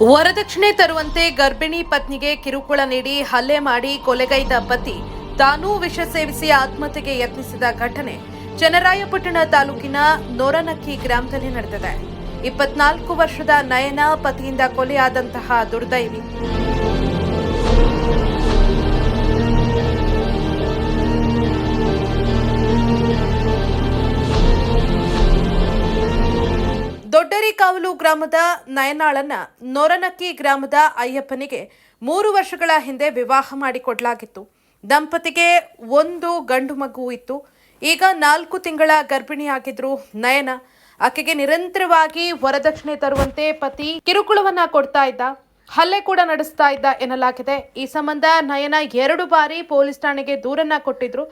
ವರದಕ್ಷಿಣೆ ತರುವಂತೆ ಗರ್ಭಿಣಿ ಪತ್ನಿಗೆ ಕಿರುಕುಳ ನೀಡಿ ಹಲ್ಲೆ ಮಾಡಿ ಕೊಲೆಗೈದ ಪತಿ ತಾನೂ ವಿಷ ಸೇವಿಸಿ ಆತ್ಮಹತ್ಯೆಗೆ ಯತ್ನಿಸಿದ ಘಟನೆ ಚನ್ನರಾಯಪಟ್ಟಣ ತಾಲೂಕಿನ ನೊರನಕ್ಕಿ ಗ್ರಾಮದಲ್ಲಿ ನಡೆದಿದೆ. 24 ವರ್ಷದ ನಯನ ಪತಿಯಿಂದ ಕೊಲೆಯಾದಂತಹ ದುರ್ದೈವಿ. ದೊಡ್ಡರಿಕಾವಲು ಗ್ರಾಮದ ನಯನಾಳನ್ನ ನೊರನಕ್ಕಿ ಗ್ರಾಮದ ಅಯ್ಯಪ್ಪನಿಗೆ 3 ವರ್ಷಗಳ ಹಿಂದೆ ವಿವಾಹ ಮಾಡಿಕೊಡಲಾಗಿತ್ತು. ದಂಪತಿಗೆ ಒಂದು ಗಂಡು ಮಗು ಇತ್ತು. ಈಗ 4 ತಿಂಗಳ ಗರ್ಭಿಣಿಯಾಗಿದ್ರು ನಯನ. ಆಕೆಗೆ ನಿರಂತರವಾಗಿ ವರದಕ್ಷಿಣೆ ತರುವಂತೆ ಪತಿ ಕಿರುಕುಳವನ್ನ ಕೊಡ್ತಾ ಇದ್ದ, ಹಲ್ಲೆ ಕೂಡ ನಡೆಸ್ತಾ ಇದ್ದ ಎನ್ನಲಾಗಿದೆ. ಈ ಸಂಬಂಧ ನಯನ 2 ಬಾರಿ ಪೊಲೀಸ್ ಠಾಣೆಗೆ ದೂರನ್ನ ಕೊಟ್ಟಿದ್ರು.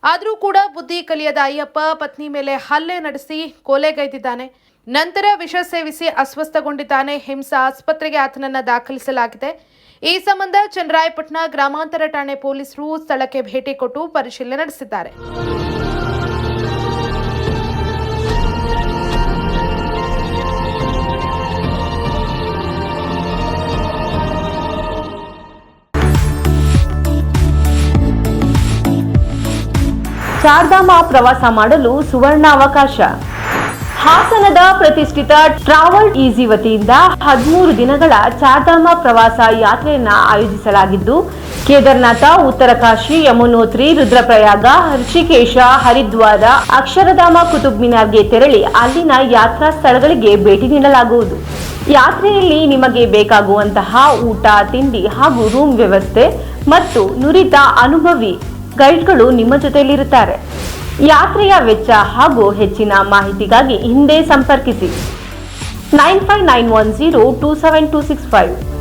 ಆದರೂ ಕೂಡ ಬುದ್ಧಿ ಕಲಿಯದ ಅಯ್ಯಪ್ಪ ಪತ್ನಿ ಮೇಲೆ ಹಲ್ಲೆ ನಡೆಸಿ ಕೊಲೆಗೈದಿದ್ದಾನೆ. ನಂತರ ವಿಷ ಸೇವಿಸಿ ಅಸ್ವಸ್ಥಗೊಂಡಿದ್ದಾನೆ. ಹಿಮ್ಸಾ ಆಸ್ಪತ್ರೆಗೆ ಆತನನ್ನು ದಾಖಲಿಸಲಾಗಿದೆ. ಈ ಸಂಬಂಧ ಚನ್ನರಾಯಪಟ್ಟಣ ಗ್ರಾಮಾಂತರ ಠಾಣೆ ಪೊಲೀಸರು ಸ್ಥಳಕ್ಕೆ ಭೇಟಿ ಕೊಟ್ಟು ಪರಿಶೀಲನೆ ನಡೆಸಿದ್ದಾರೆ. ಚಾರ್ಧಾಮ ಪ್ರವಾಸ ಮಾಡಲು ಸುವರ್ಣ ಅವಕಾಶ. ಹಾಸನದ ಪ್ರತಿಷ್ಠಿತ ಟ್ರಾವೆಲ್ ಈಸಿ ವತಿಯಿಂದ 13 ದಿನಗಳ ಚಾರ್ಧಾಮ ಪ್ರವಾಸ ಯಾತ್ರೆಯನ್ನ ಆಯೋಜಿಸಲಾಗಿದ್ದು, ಕೇದಾರನಾಥ, ಉತ್ತರಕಾಶಿ, ಯಮುನೋತ್ರಿ, ರುದ್ರಪ್ರಯಾಗ, ಋಷಿಕೇಶ, ಹರಿದ್ವಾರ, ಅಕ್ಷರಧಾಮ, ಕುತುಬ್ ಮಿನಾರ್ಗೆ ತೆರಳಿ ಅಲ್ಲಿನ ಯಾತ್ರಾ ಸ್ಥಳಗಳಿಗೆ ಭೇಟಿ ನೀಡಲಾಗುವುದು. ಯಾತ್ರೆಯಲ್ಲಿ ನಿಮಗೆ ಬೇಕಾಗುವಂತಹ ಊಟ, ತಿಂಡಿ ಹಾಗೂ ರೂಮ್ ವ್ಯವಸ್ಥೆ ಮತ್ತು ನುರಿತ ಅನುಭವಿ ಗೈಡ್ಗಳು ನಿಮ್ಮ ಜೊತೆಯಲ್ಲಿರುತ್ತಾರೆ. ಯಾತ್ರೆಯ ವೆಚ್ಚ ಹಾಗೂ ಹೆಚ್ಚಿನ ಮಾಹಿತಿಗಾಗಿ ಹಿಂದೆ ಸಂಪರ್ಕಿಸಿ 9591027265.